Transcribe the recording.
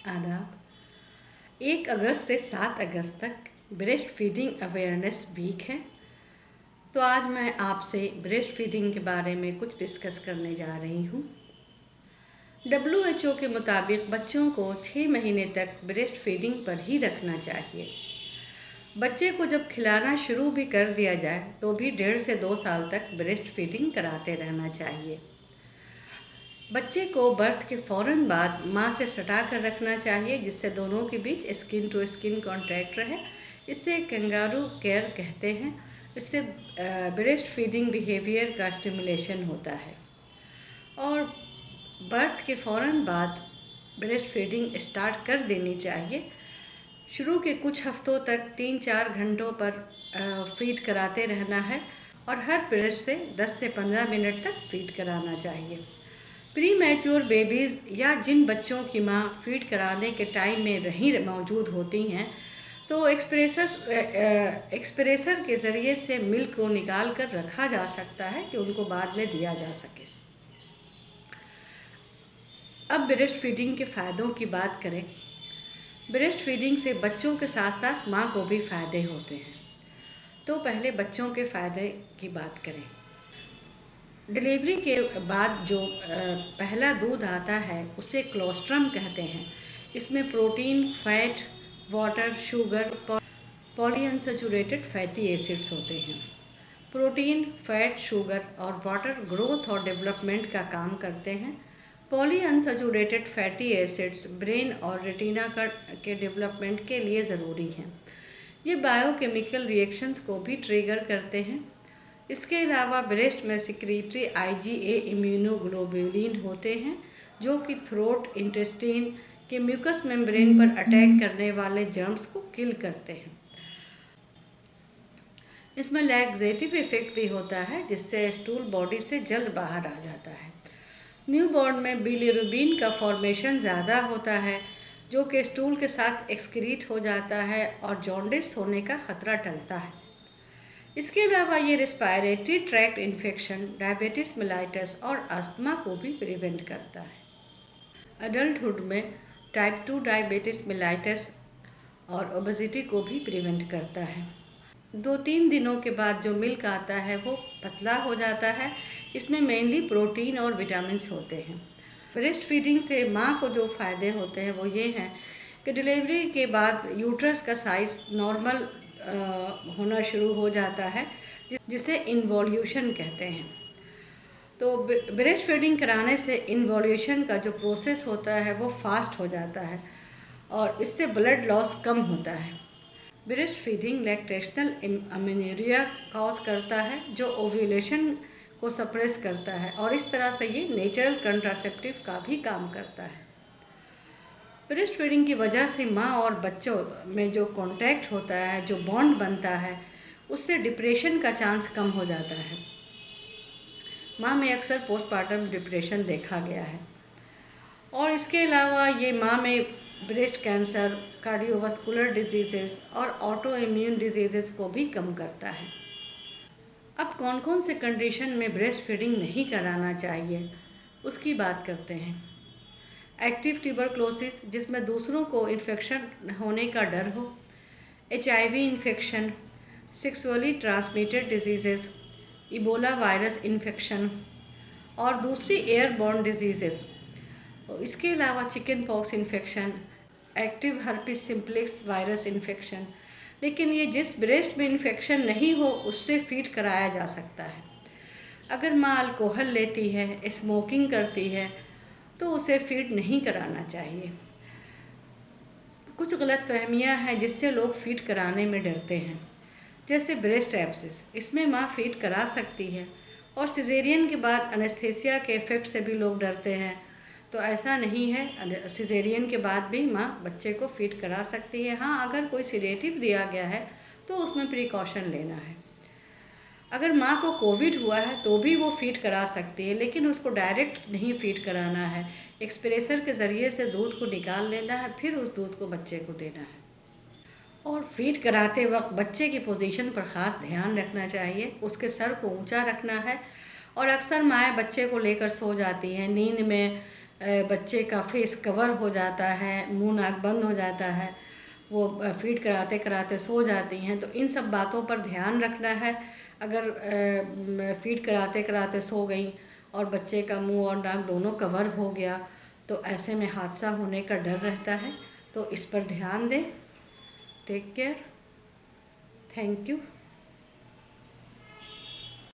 आदाब। 1 अगस्त से 7 अगस्त तक ब्रेस्ट फीडिंग अवेयरनेस वीक है। तो आज मैं आपसे ब्रेस्ट फीडिंग के बारे में कुछ डिस्कस करने जा रही हूँ। WHO के मुताबिक बच्चों को 6 महीने तक ब्रेस्ट फीडिंग पर ही रखना चाहिए। बच्चे को जब खिलाना शुरू भी कर दिया जाए तो भी 1.5 से 2 साल तक ब्रेस्ट फीडिंग कराते रहना चाहिए। बच्चे को बर्थ के फ़ौरन बाद माँ से सटा कर रखना चाहिए, जिससे दोनों के बीच स्किन टू स्किन कॉन्टैक्ट रहे। इसे कंगारू केयर कहते हैं। इससे ब्रेस्ट फीडिंग बिहेवियर का स्टिमुलेशन होता है। और बर्थ के फ़ौरन बाद ब्रेस्ट फीडिंग स्टार्ट कर देनी चाहिए। शुरू के कुछ हफ्तों तक 3-4 घंटों पर फीड कराते रहना है और हर ब्रेस्ट से 10 से 15 मिनट तक फीड कराना चाहिए। प्री मैच्योर बेबीज़ या जिन बच्चों की माँ फीड कराने के टाइम में नहीं मौजूद होती हैं, तो एक्सप्रेसर के ज़रिए से मिल्क को निकाल कर रखा जा सकता है कि उनको बाद में दिया जा सके। अब ब्रेस्ट फीडिंग के फ़ायदों की बात करें। ब्रेस्ट फीडिंग से बच्चों के साथ साथ माँ को भी फ़ायदे होते हैं। तो पहले बच्चों के फ़ायदे की बात करें। डिलीवरी के बाद जो पहला दूध आता है उसे कोलोस्ट्रम कहते हैं। इसमें protein, fat, water, sugar, polyunsaturated fatty acids होते हैं। प्रोटीन, फैट, शुगर और वाटर ग्रोथ और डेवलपमेंट का काम करते हैं। पॉलीअनसैचुरेटेड फैटी एसिड्स ब्रेन और रेटिना के डेवलपमेंट के लिए ज़रूरी हैं। ये बायोकेमिकल रिएक्शंस को भी ट्रिगर करते हैं। इसके अलावा ब्रेस्ट में सिक्रीटरी IgA इम्यूनोग्लोबुलिन होते हैं, जो कि थ्रोट, इंटेस्टाइन के म्यूकस मेम्ब्रेन पर अटैक करने वाले जर्म्स को किल करते हैं। इसमें लैक्सेटिव इफेक्ट भी होता है, जिससे स्टूल बॉडी से जल्द बाहर आ जाता है। न्यूबॉर्न में बिलिरुबिन का फॉर्मेशन ज़्यादा होता है, जो कि स्टूल के साथ एक्सक्रीट हो जाता है और जॉन्डिस होने का खतरा टलता है। इसके अलावा ये respiratory tract infection, diabetes mellitus और अस्थमा को भी प्रिवेंट करता है। अडल्टहुड में टाइप 2 डायबिटीज़ मेलाइटस और ओबेसिटी को भी प्रिवेंट करता है। 2-3 दिनों के बाद जो मिल्क आता है वो पतला हो जाता है। इसमें मेनली प्रोटीन और विटामिन्स होते हैं। ब्रेस्ट फीडिंग से माँ को जो फ़ायदे होते हैं वो ये हैं कि डिलीवरी के बाद यूट्रस का साइज़ नॉर्मल होना शुरू हो जाता है, जिसे इन्वॉल्यूशन कहते हैं। तो ब्रेस्ट फीडिंग कराने से इन्वॉल्यूशन का जो प्रोसेस होता है वो फास्ट हो जाता है और इससे ब्लड लॉस कम होता है। ब्रेस्ट फीडिंग लैक्टेशनल अमेन्यूरिया कॉज करता है, जो ओव्यूलेशन को सप्रेस करता है और इस तरह से ये नेचुरल कंट्रासेप्टिव का भी काम करता है। ब्रेस्ट फीडिंग की वजह से माँ और बच्चों में जो कांटेक्ट होता है, जो बॉन्ड बनता है, उससे डिप्रेशन का चांस कम हो जाता है। माँ में अक्सर पोस्टपार्टम डिप्रेशन देखा गया है। और इसके अलावा ये माँ में ब्रेस्ट कैंसर, कार्डियोवास्कुलर डिजीज़ेस और ऑटो इम्यून डिजीज़ेस को भी कम करता है। अब कौन कौन से कंडीशन में ब्रेस्ट फीडिंग नहीं कराना चाहिए, उसकी बात करते हैं। एक्टिव ट्यूबरक्लोसिस, जिसमें दूसरों को इन्फेक्शन होने का डर हो, HIV infection, sexually transmitted diseases, Ebola virus infection और दूसरी एयरबॉर्न डिजीज़ेस। इसके अलावा chicken pox infection, active herpes simplex virus infection. लेकिन ये जिस ब्रेस्ट में इन्फेक्शन नहीं हो उससे फीड कराया जा सकता है। अगर माँ अल्कोहल लेती है, स्मोकिंग करती है, तो उसे फीड नहीं कराना चाहिए। कुछ गलतफहमियां हैं जिससे लोग फीड कराने में डरते हैं, जैसे ब्रेस्ट एब्सिस। इसमें माँ फीड करा सकती है और सिजेरियन के बाद एनेस्थीसिया के इफ़ेक्ट से भी लोग डरते हैं। तो ऐसा नहीं है, सिजेरियन के बाद भी माँ बच्चे को फीड करा सकती है। हाँ, अगर कोई सीडेटिव दिया गया है तो उसमें प्रिकॉशन लेना है। अगर माँ को कोविड हुआ है तो भी वो फीड करा सकती है, लेकिन उसको डायरेक्ट नहीं फीड कराना है। एक्सप्रेसर के ज़रिए से दूध को निकाल लेना है, फिर उस दूध को बच्चे को देना है। और फीड कराते वक्त बच्चे की पोजीशन पर ख़ास ध्यान रखना चाहिए। उसके सर को ऊंचा रखना है और अक्सर माएँ बच्चे को लेकर सो जाती हैं। नींद में बच्चे का फेस कवर हो जाता है, मुंह नाक बंद हो जाता है, वो फीड कराते कराते सो जाती हैं। तो इन सब बातों पर ध्यान रखना है। अगर फीड कराते कराते सो गई और बच्चे का मुंह और नाक दोनों कवर हो गया तो ऐसे में हादसा होने का डर रहता है। तो इस पर ध्यान दें। Take care. Thank you.